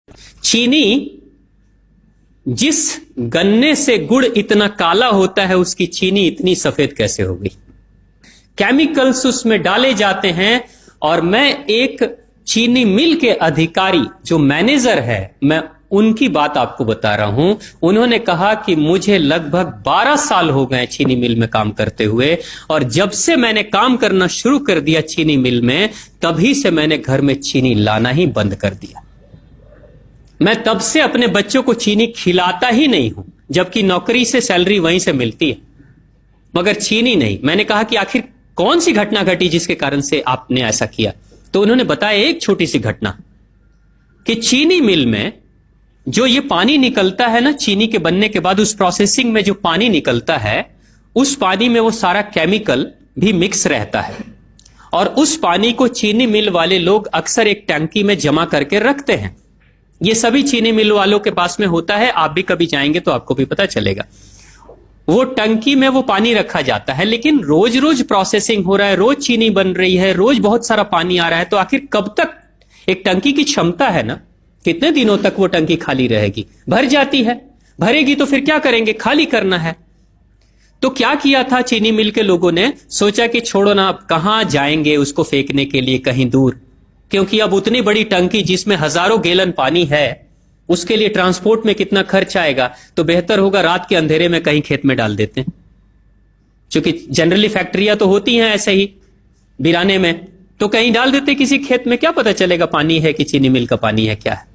चीनी, जिस गन्ने से गुड़ इतना काला होता है उसकी चीनी इतनी सफेद कैसे हो गई? केमिकल्स उसमें डाले जाते हैं। और मैं एक चीनी मिल के अधिकारी जो मैनेजर है, मैं उनकी बात आपको बता रहा हूं। उन्होंने कहा कि मुझे लगभग 12 साल हो गए चीनी मिल में काम करते हुए, और जब से मैंने काम करना शुरू कर दिया चीनी मिल में, तभी से मैंने घर में चीनी लाना ही बंद कर दिया। मैं तब से अपने बच्चों को चीनी खिलाता ही नहीं हूं, जबकि नौकरी से सैलरी वहीं से मिलती है, मगर चीनी नहीं। मैंने कहा कि आखिर कौन सी घटना घटी जिसके कारण से आपने ऐसा किया? तो उन्होंने बताया एक छोटी सी घटना, कि चीनी मिल में जो ये पानी निकलता है ना चीनी के बनने के बाद, उस प्रोसेसिंग में जो पानी निकलता है, उस पानी में वो सारा केमिकल भी मिक्स रहता है, और उस पानी को चीनी मिल वाले लोग अक्सर एक टंकी में जमा करके रखते हैं। ये सभी चीनी मिल वालों के पास में होता है, आप भी कभी जाएंगे तो आपको भी पता चलेगा। वो टंकी में वो पानी रखा जाता है, लेकिन रोज रोज प्रोसेसिंग हो रहा है, रोज चीनी बन रही है, रोज बहुत सारा पानी आ रहा है, तो आखिर कब तक? एक टंकी की क्षमता है ना, कितने दिनों तक वो टंकी खाली रहेगी? भर जाती है, भरेगी तो फिर क्या करेंगे? खाली करना है। तो क्या किया था चीनी मिल के लोगों ने? सोचा कि छोड़ो ना, अब कहां जाएंगे उसको फेंकने के लिए कहीं दूर, क्योंकि अब उतनी बड़ी टंकी जिसमें हजारों गैलन पानी है, उसके लिए ट्रांसपोर्ट में कितना खर्च आएगा, तो बेहतर होगा रात के अंधेरे में कहीं खेत में डाल देते हैं। क्योंकि जनरली फैक्ट्रियां तो होती हैं ऐसे ही बिराने में, तो कहीं डाल देते किसी खेत में, क्या पता चलेगा पानी है कि चीनी मिल का पानी है क्या है।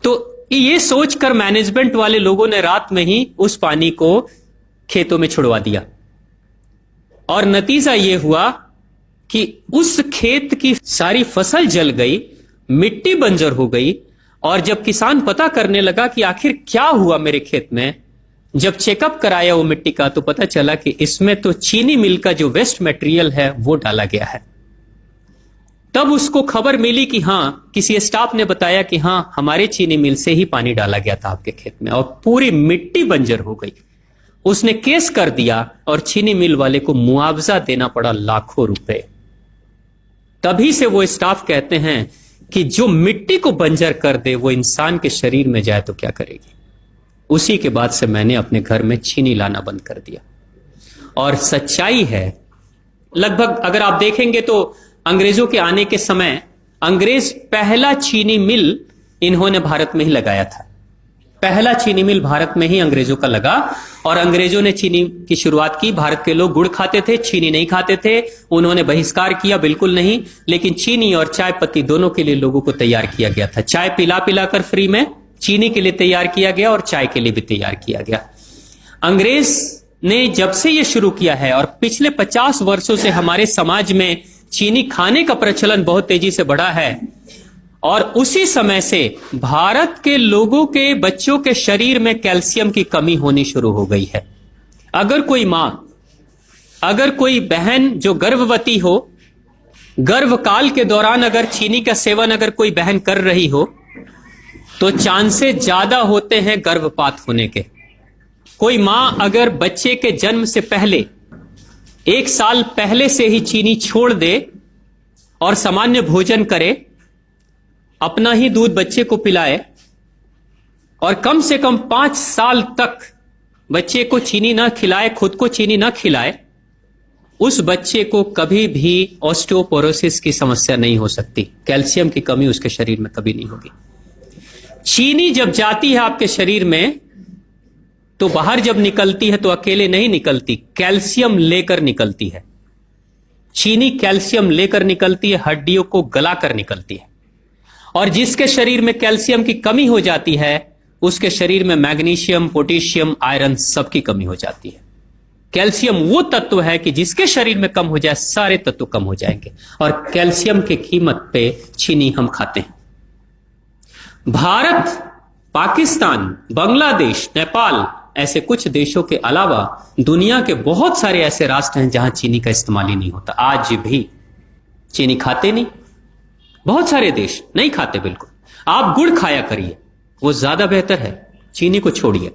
तो ये सोचकर मैनेजमेंट वाले लोगों ने रात में ही उस पानी को खेतों में छुड़वा दिया, और नतीजा यह हुआ कि उस खेत की सारी फसल जल गई, मिट्टी बंजर हो गई। और जब किसान पता करने लगा कि आखिर क्या हुआ मेरे खेत में, जब चेकअप कराया वो मिट्टी का, तो पता चला कि इसमें तो चीनी मिल का जो वेस्ट मटेरियल है वो डाला गया है। तब उसको खबर मिली कि हां, किसी स्टाफ ने बताया कि हां, हमारे चीनी मिल से ही पानी डाला गया था आपके खेत में, और पूरी मिट्टी बंजर हो गई। उसने केस कर दिया और चीनी मिल वाले को मुआवजा देना पड़ा लाखों रुपए। तभी से वो स्टाफ कहते हैं कि जो मिट्टी को बंजर कर दे वो इंसान के शरीर में जाए तो क्या करेगी। उसी के बाद से मैंने अपने घर में चीनी लाना बंद कर दिया। और सच्चाई है, लगभग अगर आप देखेंगे तो अंग्रेजों के आने के समय अंग्रेज पहला चीनी मिल इन्होंने भारत में ही लगाया था। पहला चीनी मिल भारत में ही अंग्रेजों का लगा, और अंग्रेजों ने चीनी की शुरुआत की। भारत के लोग गुड़ खाते थे, चीनी नहीं खाते थे। उन्होंने बहिष्कार किया, बिल्कुल नहीं, लेकिन चीनी और चाय पत्ती दोनों के लिए लोगों को तैयार किया गया था। चाय पिला पिलाकर फ्री में चीनी के लिए तैयार किया गया, और चाय के लिए भी तैयार किया गया। अंग्रेज ने जब से यह शुरू किया है, और पिछले 50 वर्षों से हमारे समाज में चीनी खाने का प्रचलन बहुत तेजी से बढ़ा है, और उसी समय से भारत के लोगों के बच्चों के शरीर में कैल्शियम की कमी होनी शुरू हो गई है। अगर कोई मां, अगर कोई बहन जो गर्भवती हो, गर्भकाल के दौरान अगर चीनी का सेवन अगर कोई बहन कर रही हो, तो चांसेस ज्यादा होते हैं गर्भपात होने के। कोई मां अगर बच्चे के जन्म से पहले 1 साल पहले से ही चीनी छोड़ दे और सामान्य भोजन करे, अपना ही दूध बच्चे को पिलाए, और कम से कम 5 साल तक बच्चे को चीनी ना खिलाए, खुद को चीनी ना खिलाए, उस बच्चे को कभी भी ऑस्टियोपोरोसिस की समस्या नहीं हो सकती। कैल्शियम की कमी उसके शरीर में कभी नहीं होगी। चीनी जब जाती है आपके शरीर में, तो बाहर जब निकलती है तो अकेले नहीं निकलती, कैल्शियम लेकर निकलती है। चीनी कैल्शियम लेकर निकलती है, हड्डियों को गलाकर निकलती है। और जिसके शरीर में कैल्शियम की कमी हो जाती है, उसके शरीर में मैग्नीशियम, पोटेशियम, आयरन सबकी कमी हो जाती है। कैल्शियम वो तत्व है कि जिसके शरीर में कम हो जाए, सारे तत्व कम हो जाएंगे, और कैल्शियम की कीमत पे चीनी हम खाते हैं। भारत, पाकिस्तान, बांग्लादेश, नेपाल, ऐसे कुछ देशों के अलावा दुनिया के बहुत सारे ऐसे राष्ट्र हैं जहां चीनी का इस्तेमाल ही नहीं होता। आज भी चीनी खाते नहीं, बहुत सारे देश नहीं खाते बिल्कुल। आप गुड़ खाया करिए, वो ज्यादा बेहतर है, चीनी को छोड़िए।